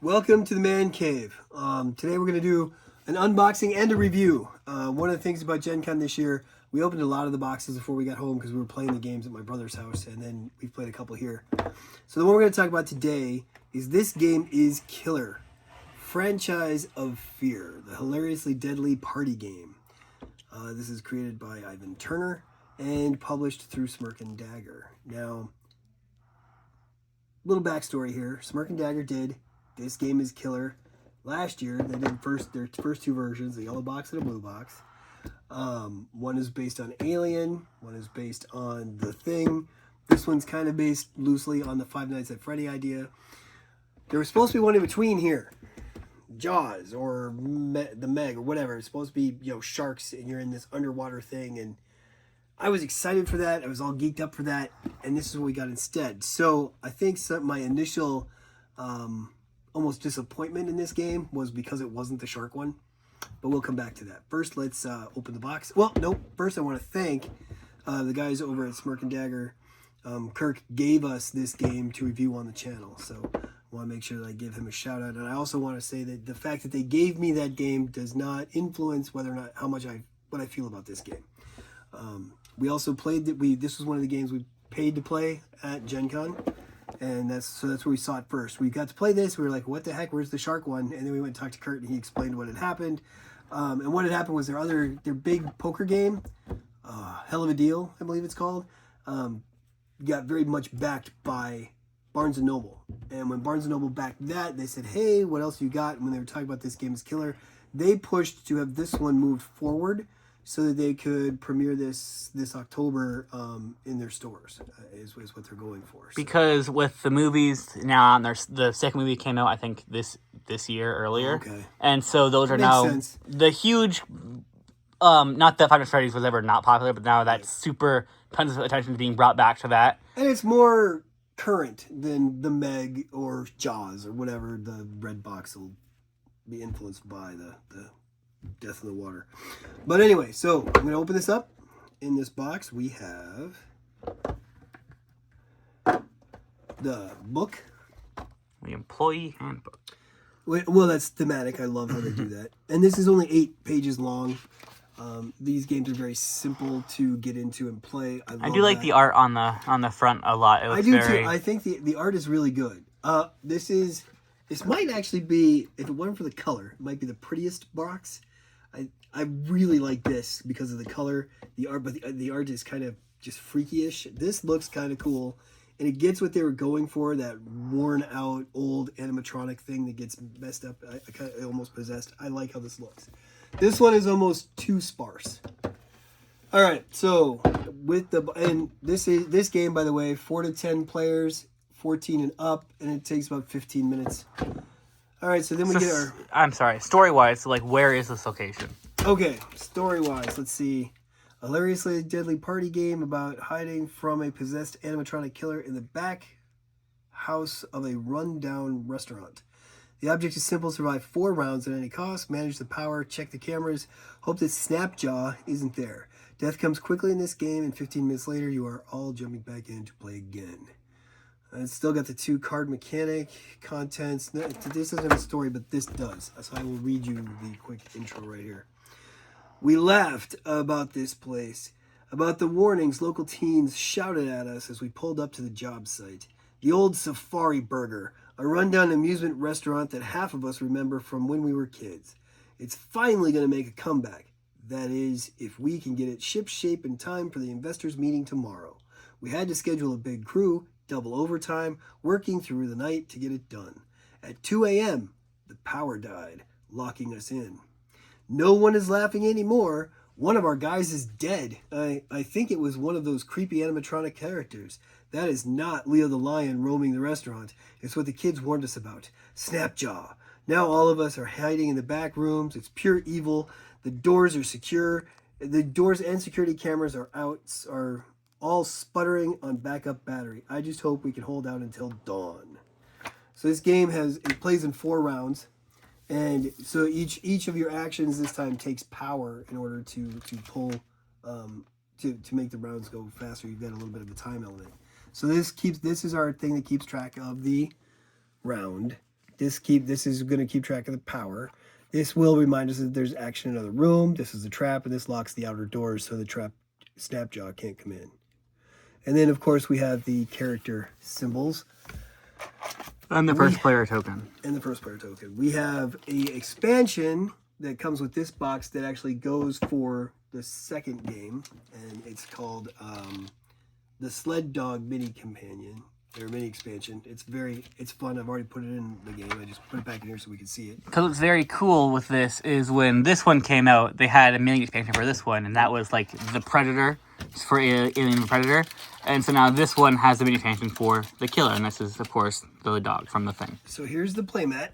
Welcome to the Man Cave. Today we're going to do an unboxing and a review. One of the things about Gen Con this year, we opened a lot of the boxes before we got home because we were playing the games at my brother's house, and then we've played a couple here. So the one we're going to talk about today is This Game Is Killer. Franchise of Fear, the hilariously deadly party game. This is created by Ivan Turner and published through Smirk and Dagger. Now, little backstory here. Smirk and Dagger did This Game Is Killer last year. They did their first two versions, the yellow box and a blue box. One is based on Alien. One is based on The Thing. This one's kind of based loosely on the Five Nights at Freddy idea. There was supposed to be one in between here. Jaws or the Meg or whatever. It's supposed to be, sharks, and you're in this underwater thing, and I was excited for that. I was all geeked up for that, and this is what we got instead. So I think my initial almost disappointment in this game was because it wasn't the shark one, but we'll come back to that. First, let's open the box. Well, no, first I want to thank the guys over at Smirk and Dagger. Kirk gave us this game to review on the channel, so I want to make sure that I give him a shout out. And I also want to say that the fact that they gave me that game does not influence whether or not what I feel about this game. We also played this was one of the games we paid to play at Gen Con, and that's where we saw it first. We got to play this. We were like, what the heck, where's the shark one? And then we went and talked to Kurt, and he explained what had happened. And what had happened was their big poker game, Hell of a Deal, I believe it's called, got very much backed by Barnes & Noble. And when Barnes & Noble backed that, they said, hey, what else you got? And when they were talking about This Game Is Killer, they pushed to have this one moved forward so that they could premiere this October in their stores, is what they're going for. So. Because with the movies now, the second movie came out, I think, this year earlier. Okay. And so those are Makes now sense. the huge, not that Five Nights at Freddy's was ever not popular, but now that's super tons of attention is being brought back to that. And it's more current than the Meg or Jaws or whatever the red box will be influenced by the Death in the Water. But anyway, so I'm going to open this up. In this box, we have the book. The employee handbook. Well, that's thematic. I love how they do that. And this is only 8 pages long. These games are very simple to get into and play. I do like the art on the front a lot. It looks I do too. I think the art is really good. This might actually be, if it wasn't for the color, it might be the prettiest box. I really like this because of the color, the art, but the art is kind of just freaky-ish. This looks kind of cool, and it gets what they were going for, that worn-out, old animatronic thing that gets messed up. I kind of almost possessed. I like how this looks. This one is almost too sparse. All right, so this game, by the way, 4 to 10 players, 14 and up, and it takes about 15 minutes. All right, so then we get our... I'm sorry, story-wise, where is this location? Okay, story-wise, let's see. A hilariously deadly party game about hiding from a possessed animatronic killer in the back house of a run-down restaurant. The object is simple: survive 4 rounds at any cost, manage the power, check the cameras, hope that Snapjaw isn't there. Death comes quickly in this game, and 15 minutes later, you are all jumping back in to play again. It's still got the 2 card mechanic, contents. This doesn't have a story, but this does. So I will read you the quick intro right here. We laughed about this place, about the warnings local teens shouted at us as we pulled up to the job site. The old Safari Burger, a rundown amusement restaurant that half of us remember from when we were kids. It's finally going to make a comeback. That is, if we can get it shipshape in time for the investors' meeting tomorrow. We had to schedule a big crew, double overtime, working through the night to get it done. At 2 a.m., the power died, locking us in. No one is laughing anymore. One of our guys is dead. I think it was one of those creepy animatronic characters. That is not Leo the Lion roaming the restaurant. It's what the kids warned us about. Snapjaw. Now all of us are hiding in the back rooms. It's pure evil. The doors are secure. The doors and security cameras are all sputtering on backup battery. I just hope we can hold out until dawn. So this game plays in 4 rounds. And so each of your actions this time takes power in order to pull to make the rounds go faster. You've got a little bit of a time element. So this is our thing that keeps track of the round This is going to keep track of the power. This will remind us that there's action in another room. This is the trap, and this locks the outer doors so the trap Snapjaw can't come in. And then, of course, we have the character symbols. And the first player token. And the first player token. We have a expansion that comes with this box that actually goes for the second game, and it's called the Sled Dog Mini Companion, or Mini Expansion. It's fun. I've already put it in the game. I just put it back in here so we can see it. Because what's very cool with this is when this one came out, they had a mini expansion for this one, and that was like the Predator for Alien the Predator. And so now this one has the mini expansion for the Killer, and this is, of course, the dog from the thing. So here's the playmat.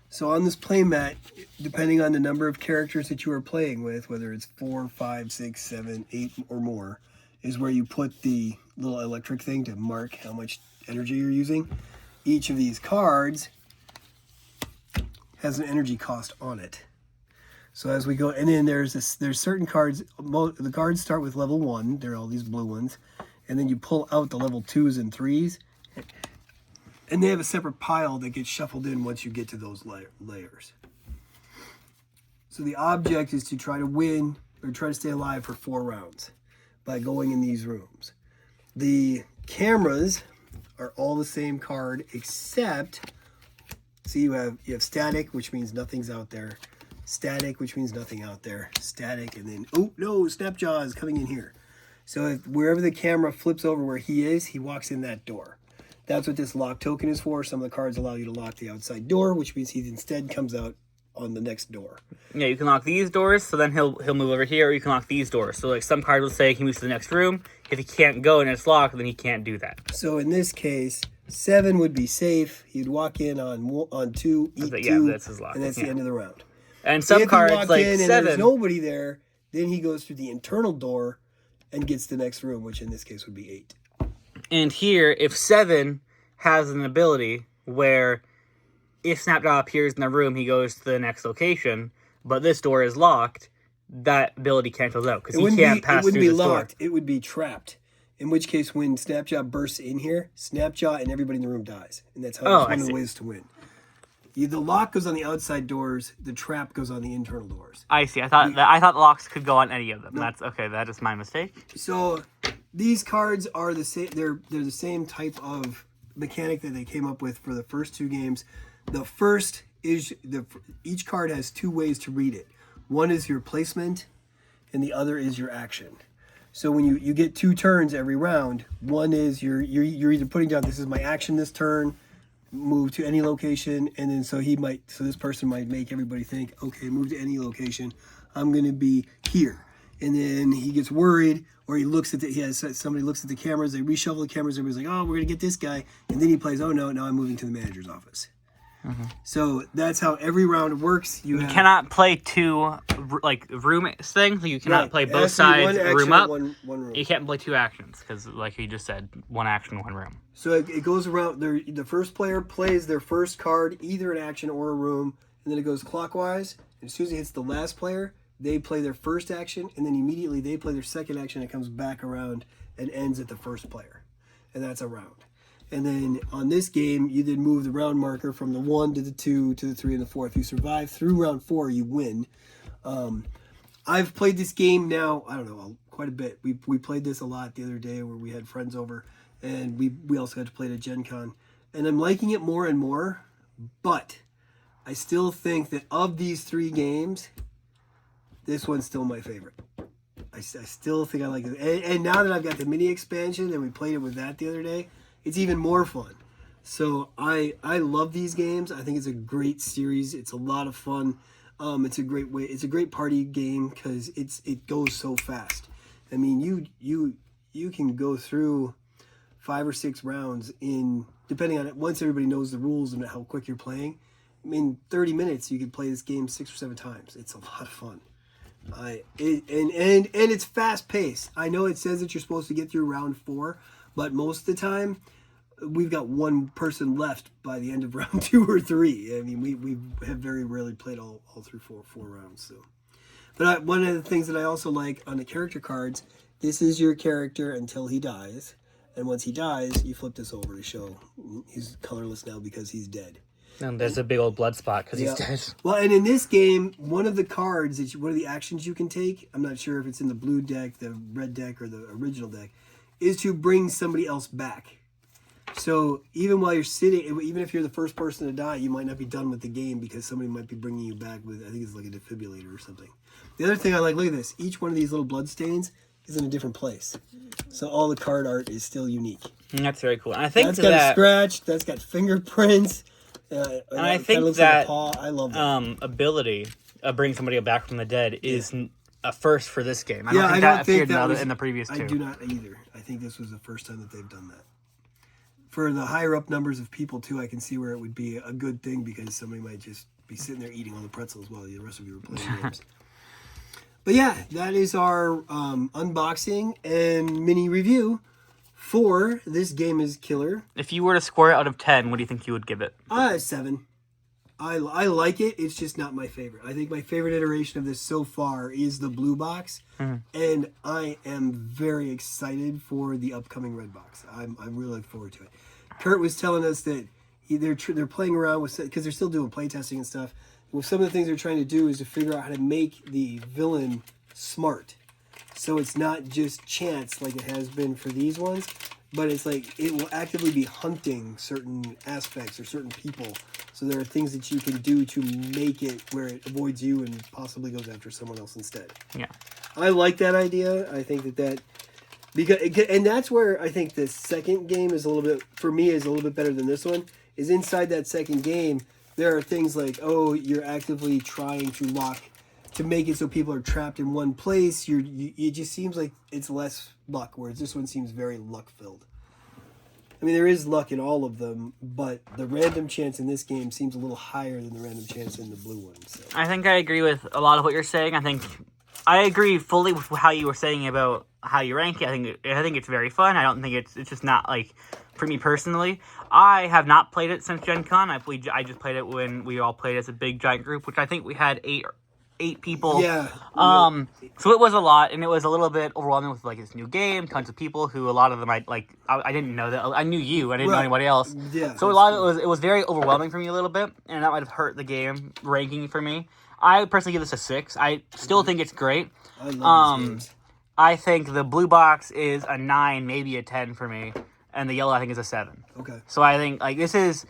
So on this playmat, depending on the number of characters that you are playing with, whether it's 4, 5, 6, 7, 8, or more, is where you put the little electric thing to mark how much energy you're using. Each of these cards has an energy cost on it. So as we go, and then there's certain cards. The cards start with level 1. They're all these blue ones, and then you pull out the level 2s and 3s. And they have a separate pile that gets shuffled in once you get to those layers. So the object is to try to win or try to stay alive for 4 rounds by going in these rooms. The cameras are all the same card except, see, you have static, which means nothing's out there. Static, which means nothing out there. Static, and then, oh no, Snapjaw is coming in here. So if wherever the camera flips over where he is, he walks in that door. That's what this lock token is for. Some of the cards allow you to lock the outside door, which means he instead comes out on the next door. Yeah, you can lock these doors, so then he'll move over here, or you can lock these doors. So like some cards will say he moves to the next room. If he can't go and it's locked, then he can't do that. So in this case, 7 would be safe. He'd walk in on 2, eat 2, yeah, that's his lock. And that's the end of the round. And some cards like in 7, and there's nobody there, then he goes through the internal door and gets the next room, which in this case would be 8. And here, if 7 has an ability where if Snapjaw appears in the room, he goes to the next location, but this door is locked, that ability cancels out because he can't pass through this door. It would be trapped. In which case, when Snapjaw bursts in here, Snapjaw and everybody in the room dies. And that's how one of the ways to win. The lock goes on the outside doors. The trap goes on the internal doors. I see. I thought the locks could go on any of them. No. That's okay. That is my mistake. So these cards are the same. They're the same type of mechanic that they came up with for the first 2 games. The first is each card has 2 ways to read it. One is your placement, and the other is your action. So when you get 2 turns every round, one is you're either putting down, this is my action this turn, move to any location, and then so this person might make everybody think, okay, move to any location, I'm going to be here. And then he gets worried, or somebody looks at the cameras, they reshuffle the cameras, everybody's like, oh, we're going to get this guy, and then he plays, oh no, now I'm moving to the manager's office. Mm-hmm. So that's how every round works. You cannot play 2 like room things. You cannot play both sides room up. One room. You can't play 2 actions because, like you just said, 1 action, 1 room. So it goes around. The first player plays their first card, either an action or a room, and then it goes clockwise. And as soon as it hits the last player, they play their first action, and then immediately they play their second action. It comes back around and ends at the first player, and that's a round. And then on this game, you did move the round marker from the 1 to the 2 to the 3 and the 4. If you survive through round 4, you win. I've played this game now, I don't know, quite a bit. We played this a lot the other day where we had friends over, and we also got to play it at Gen Con. And I'm liking it more and more, but I still think that of these 3 games, this one's still my favorite. I still think I like it. And now that I've got the mini expansion, and we played it with that the other day, it's even more fun. So I love these games. I think it's a great series. It's a lot of fun. It's a great way. It's a great party game because it goes so fast. I mean, you can go through 5 or 6 rounds in, depending on it, once everybody knows the rules and how quick you're playing. In 30 minutes, you could play this game 6 or 7 times. It's a lot of fun. And it's fast paced. I know it says that you're supposed to get through round 4. But most of the time, we've got 1 person left by the end of round 2 or 3. I mean, we have very rarely played all through four rounds. So, but one of the things that I also like on the character cards, this is your character until he dies. And once he dies, you flip this over to show he's colorless now because he's dead. And there's a big old blood spot because he's dead. Well, and in this game, one of the cards, one of the actions you can take, I'm not sure if it's in the blue deck, the red deck, or the original deck, is to bring somebody else back. So even while you're sitting, even if you're the first person to die, you might not be done with the game because somebody might be bringing you back with, I think it's like a defibrillator or something. The other thing I like, look at this. Each one of these little blood stains is in a different place. So all the card art is still unique. And that's very cool. And I think that's got a scratch. That's got fingerprints. And I think that like I love that. Ability of bringing somebody back from the dead is a first for this game. I don't don't think that appeared in the previous two. I do not either. I think this was the first time that they've done that. For the higher up numbers of people, too, I can see where it would be a good thing because somebody might just be sitting there eating all the pretzels while the rest of you are playing games. But yeah, that is our unboxing and mini review for This Game is Killer. If you were to score it out of 10, what do you think you would give it? 7. I like it. It's just not my favorite. I think my favorite iteration of this so far is the blue box. And I am very excited for the upcoming red box. I'm really looking forward to it. Kurt was telling us that they're playing around with, because they're still doing playtesting and stuff. Well, some of the things they're trying to do is to figure out how to make the villain smart. So it's not just chance like it has been for these ones, but it's like it will actively be hunting certain aspects or certain people. So there are things that you can do to make it where it avoids you and possibly goes after someone else instead. Yeah. I like that idea. I think and that's where I think the second game is a little bit better than this one. Is inside that second game, there are things like, you're actively trying to make it so people are trapped in one place. It just seems like it's less luck, whereas this one seems very luck-filled. I mean, there is luck in all of them, but the random chance in this game seems a little higher than the random chance in the blue one. So. I think I agree with a lot of what you're saying. I agree fully with how you were saying about how you rank it. I think it's very fun. I don't think it's just not, like, for me personally. I have not played it since Gen Con. I just played it when we all played as a big giant group, which I think we had eight people. Yeah. So it was a lot, and it was a little bit overwhelming with, like, this new game, tons of people who a lot of them I didn't know that. I knew you. I didn't know anybody else. Yeah. So a lot of it was very overwhelming for me a little bit, and that might have hurt the game ranking for me. I personally give this a 6. I still think it's great. I love these games. I think the blue box is a 9, maybe a 10 for me, and the yellow I think is a 7. Okay. So I think this is,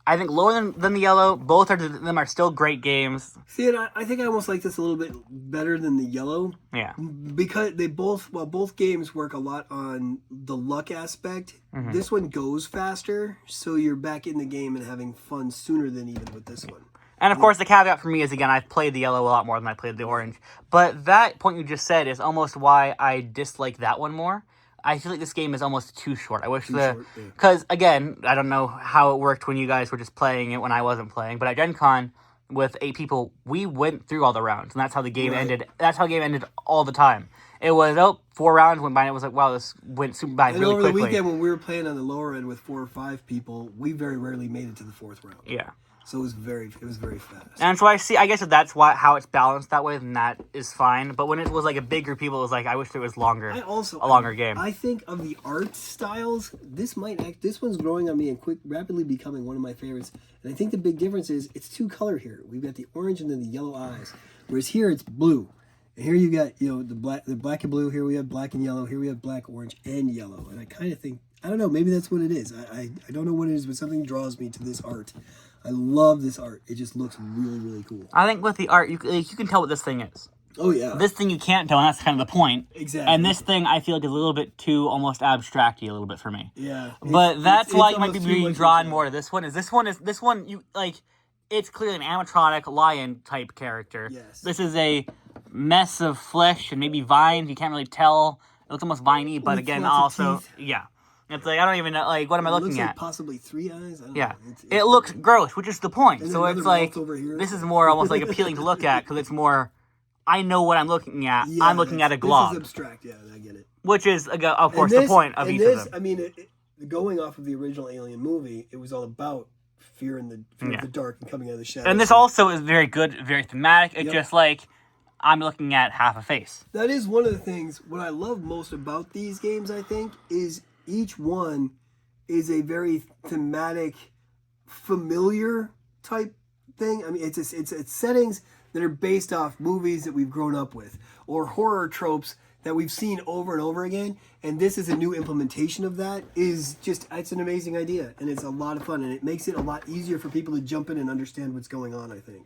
lower than the yellow. Both of them are still great games. See, and I think I almost like this a little bit better than the yellow. Yeah. Because both games work a lot on the luck aspect. Mm-hmm. This one goes faster, so you're back in the game and having fun sooner than even with this one. And, of course, the caveat for me is, again, I've played the yellow a lot more than I played the orange. But that point you just said is almost why I dislike that one more. I feel like this game is almost too short. I wish because, again, I don't know how it worked when you guys were just playing it when I wasn't playing. But at Gen Con, with 8 people, we went through all the rounds. And that's how the game ended. That's how the game ended all the time. It was, 4 rounds went by, and it was like, wow, this went super by really quickly. And over the weekend, when we were playing on the lower end with 4 or 5 people, we very rarely made it to the 4th round. Yeah. So it was very fast. And so I guess that's how it's balanced that way, then that is fine. But when it was like a big group of people, it was like, I wish it was longer. A longer game. I think of the art styles, this one's growing on me and rapidly becoming one of my favorites. And I think the big difference is it's 2 color here. We've got the orange and then the yellow eyes. Whereas here it's blue. And here you got, the black and blue. Here we have black and yellow. Here we have black, orange, and yellow. And I kind of think, I don't know, maybe that's what it is. I don't know what it is, but something draws me to this art. I love this art. It just looks really, really cool. I think with the art, you can tell what this thing is. Oh, yeah. This thing you can't tell, and that's kind of the point. Exactly. And this thing, I feel like, is a little bit too almost abstract-y a little bit for me. Yeah. But that's why you might be being drawn more to this one. This one, you like, it's clearly an animatronic lion-type character. Yes. This is a mess of flesh and maybe vines. You can't really tell. It looks almost viney, but again, also, yeah. It's like, I don't even know, like, what am I looking at? Possibly 3 eyes? I don't know. It looks gross, which is the point. And so it's like, this is more almost like appealing to look at, because it's more, I know what I'm looking at. Yeah, I'm looking at a glob. This is abstract, yeah, I get it. Which is, of course, the point of each of them. I mean, going off of the original Alien movie, it was all about fear in the dark and coming out of the shadows. And this also is very good, very thematic. It's just like, I'm looking at half a face. That is one of the things, what I love most about these games, I think, is each one is a very thematic, familiar type thing. I mean, it's settings that are based off movies that we've grown up with or horror tropes that we've seen over and over again. And this is a new implementation of that. It's an amazing idea, and it's a lot of fun, and it makes it a lot easier for people to jump in and understand what's going on, I think.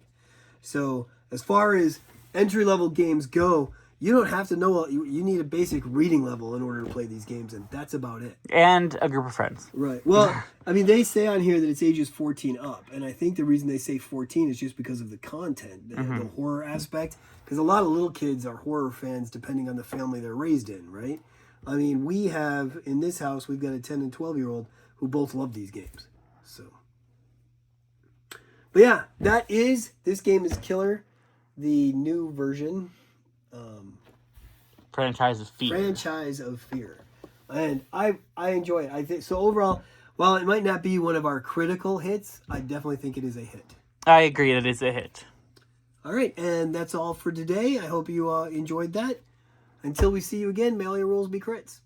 So as far as entry-level games go, you don't have to know. You need a basic reading level in order to play these games, and that's about it. And a group of friends. Right. Well, I mean, they say on here that it's ages 14 up, and I think the reason they say 14 is just because of the content, the horror aspect. Because a lot of little kids are horror fans, depending on the family they're raised in, right? I mean, we have in this house, we've got a 10 and 12-year-old who both love these games. So, but yeah, this game is killer. The new version. Franchise of Fear. Franchise of Fear. And I enjoy it. I think so overall, while it might not be one of our critical hits, I definitely think it is a hit. I agree that it's a hit. All right, and that's all for today. I hope you enjoyed that. Until we see you again, may all your rolls be crits.